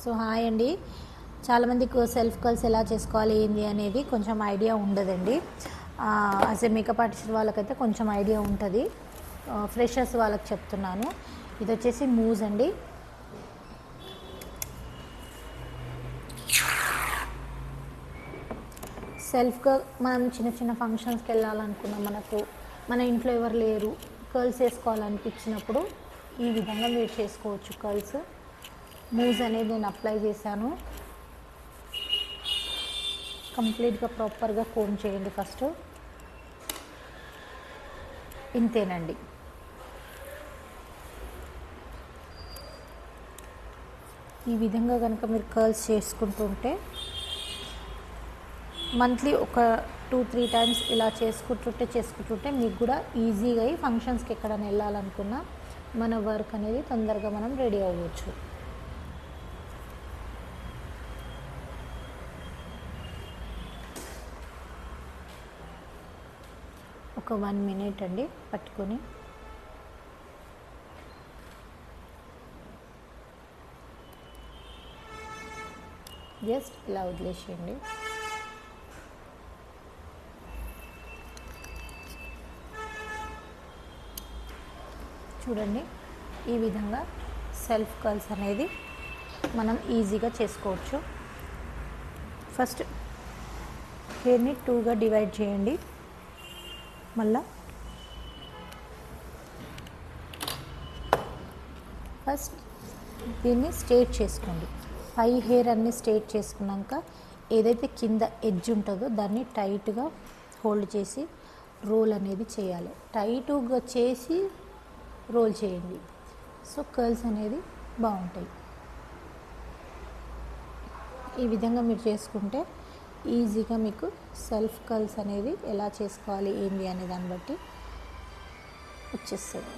So hi అండి. చాలామందికి self curls ఎలా చేసుకోవాలి ఏంది అనేది కొంచెం ఐడియా ఉండదండి. యాజ్ ఏ మేకప్ ఆర్టిస్ట్ వాళ్ళకైతే కొంచెం ఐడియా ఉంటుంది. ఫ్రెషర్స్ వాళ్ళకి చెప్తున్నాను. ఇది వచ్చేసి మూజ్ అండి. సెల్ఫ్గా మనం చిన్న చిన్న ఫంక్షన్స్కి వెళ్ళాలనుకున్నాం, మన ఇంట్లో ఎవరు లేరు, కర్ల్స్ వేసుకోవాలనిపించినప్పుడు ఈ విధంగా మీరు చేసుకోవచ్చు. కర్ల్స్ మూజ్ అనేది నేను అప్లై చేశాను. కంప్లీట్గా ప్రాపర్గా కోమ్ చేయండి ఫస్ట్. ఇంతేనండి. ఈ విధంగా కనుక మీరు కర్ల్స్ చేసుకుంటుంటే మంత్లీ ఒక 2-3 టైమ్స్ ఇలా చేసుకుంటుంటే మీకు కూడా ఈజీగా అయ్యి ఫంక్షన్స్కి ఎక్కడైనా వెళ్ళాలనుకున్నా మన వర్క్ అనేది తొందరగా మనం రెడీ అవ్వచ్చు. ఒక 1 మినిట్ అండి పట్టుకొని జస్ట్ ఇలా వదిలేసేయండి. చూడండి, ఈ విధంగా సెల్ఫ్ కర్ల్స్ అనేది మనం ఈజీగా చేసుకోవచ్చు. ఫస్ట్ హెయిర్ని 2గా డివైడ్ చేయండి. మళ్ళా ఫస్ట్ దీన్ని స్ట్రేట్ చేసుకోండి. పై హెయిర్ అన్నీ స్ట్రేట్ చేసుకున్నాక ఏదైతే కింద ఎడ్జ్ ఉంటుందో దాన్ని టైట్గా హోల్డ్ చేసి రోల్ అనేది చేయాలి. టైట్గా చేసి రోల్ చేయండి. సో కర్ల్స్ అనేది బాగుంటాయి. ఈ విధంగా మీరు చేసుకుంటే ఈజీగా మీకు సెల్ఫ్ కర్ల్స్ అనేది ఎలా చేసుకోవాలి ఏంటి అనే దాన్ని బట్టి వచ్చేస్తుంది.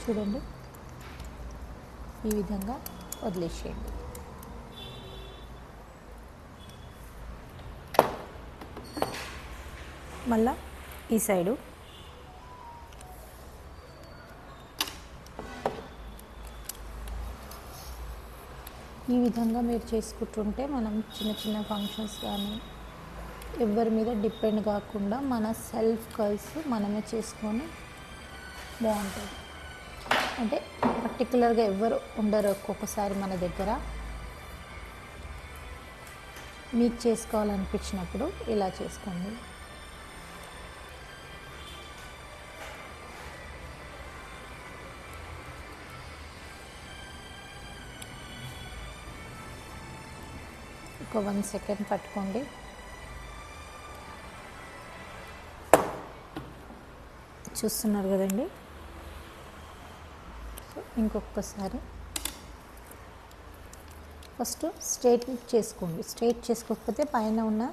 చూడండి, ఈ విధంగా వదిలేసేయండి. మళ్ళా ఈ సైడు ఈ విధంగా మీరు చేసుకుంటుంటే మనం చిన్న చిన్న ఫంక్షన్స్ కానీ ఎవరి మీద డిపెండ్ కాకుండా మన సెల్ఫ్ కర్ల్స్ మనమే చేసుకొని బాగుంటుంది. అంటే పర్టికులర్గా ఎవరు ఉండరు ఒక్కొక్కసారి మన దగ్గర. మీకు చేసుకోవాలనిపించినప్పుడు ఇలా చేసుకోండి. ఒక 1 సెకండ్ పట్టుకోండి. చూస్తున్నారు కదండి. ఇంకొకసారి ఫస్ట్ స్ట్రైట్ చేసుకోండి. స్ట్రైట్ చేసుకోకపోతే పైన ఉన్న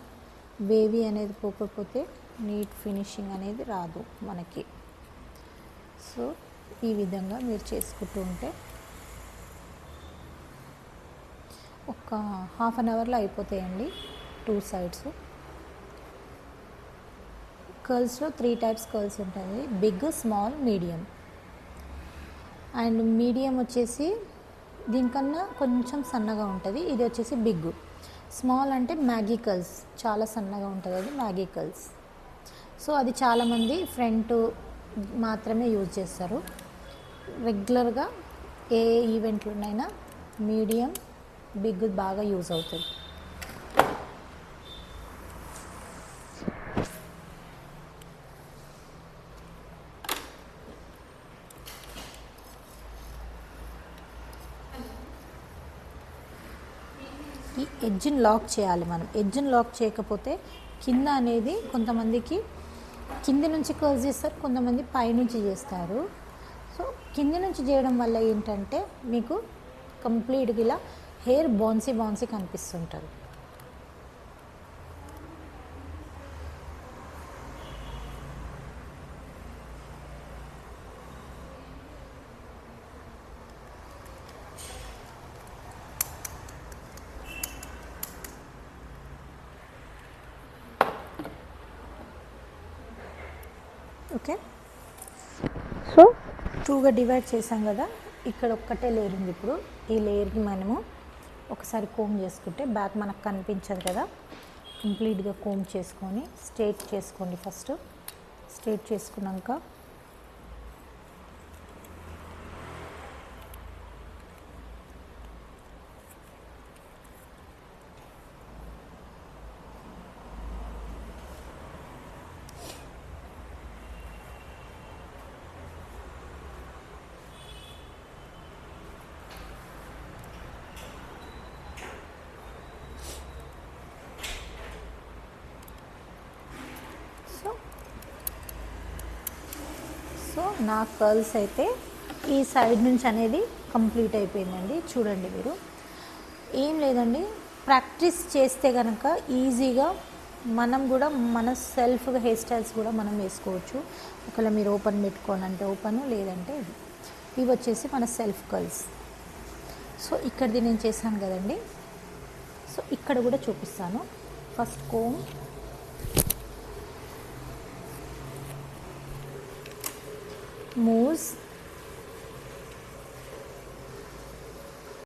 వేవీ అనేది పోకపోతే నీట్ ఫినిషింగ్ అనేది రాదు మనకి. సో ఈ విధంగా మీరు చేసుకుంటూ ఉంటే ఒక హాఫ్ అన్ అవర్లో అయిపోతాయండి 2 సైడ్స్. కర్ల్స్లో 3 టైప్స్ కర్ల్స్ ఉంటుంది: big, small, medium. And medium వచ్చేసి దీనికన్నా కొంచెం సన్నగా ఉంటుంది. ఇది వచ్చేసి బిగ్. స్మాల్ అంటే మ్యాగీ కర్ల్స్, చాలా సన్నగా ఉంటుంది, అది మ్యాగీ కర్ల్స్. సో అది చాలామంది ఫ్రంట్ మాత్రమే యూజ్ చేస్తారు. రెగ్యులర్గా ఏ ఈవెంట్లోనైనా మీడియం, బిగ్ బాగా యూజ్ అవుతుంది. ఈ ఎడ్జ్ని లాక్ చేయాలి మనం. ఎడ్జ్ని లాక్ చేయకపోతే కింద అనేది కొంతమందికి కింది నుంచి కర్ల్స్ చేస్తారు, కొంతమంది పైనుంచి చేస్తారు. సో కింది నుంచి చేయడం వల్ల ఏంటంటే మీకు కంప్లీట్గా ఇలా హెయిర్ బౌన్సీ కనిపిస్తుంటుంది. ఓకే. సో టూగా డివైడ్ చేసాం కదా, ఇక్కడ ఒక్కటే లేయర్ ఉంది. ఇప్పుడు ఈ లేయర్కి మనము ఒకసారి కోమ్ చేసుకుంటే బ్యాక్ మనకు కనిపించదు కదా, కంప్లీట్గా కోమ్ చేసుకొని స్ట్రైట్ చేసుకోండి. ఫస్ట్ స్ట్రైట్ చేసుకున్నాక సో నా కర్ల్స్ అయితే ఈ సైడ్ నుంచి అనేది కంప్లీట్ అయిపోయిందండి. చూడండి మీరు, ఏం లేదండి, ప్రాక్టీస్ చేస్తే కనుక ఈజీగా మనం కూడా మన సెల్ఫ్గా హెయిర్ స్టైల్స్ కూడా మనం వేసుకోవచ్చు. ఒకవేళ మీరు ఓపెన్ పెట్టుకోవాలంటే ఓపెన్, లేదంటే ఇది. ఇవి వచ్చేసి మన సెల్ఫ్ కర్ల్స్. సో ఇక్కడిది నేను చేశాను కదండి, సో ఇక్కడ కూడా చూపిస్తాను. First come, moves,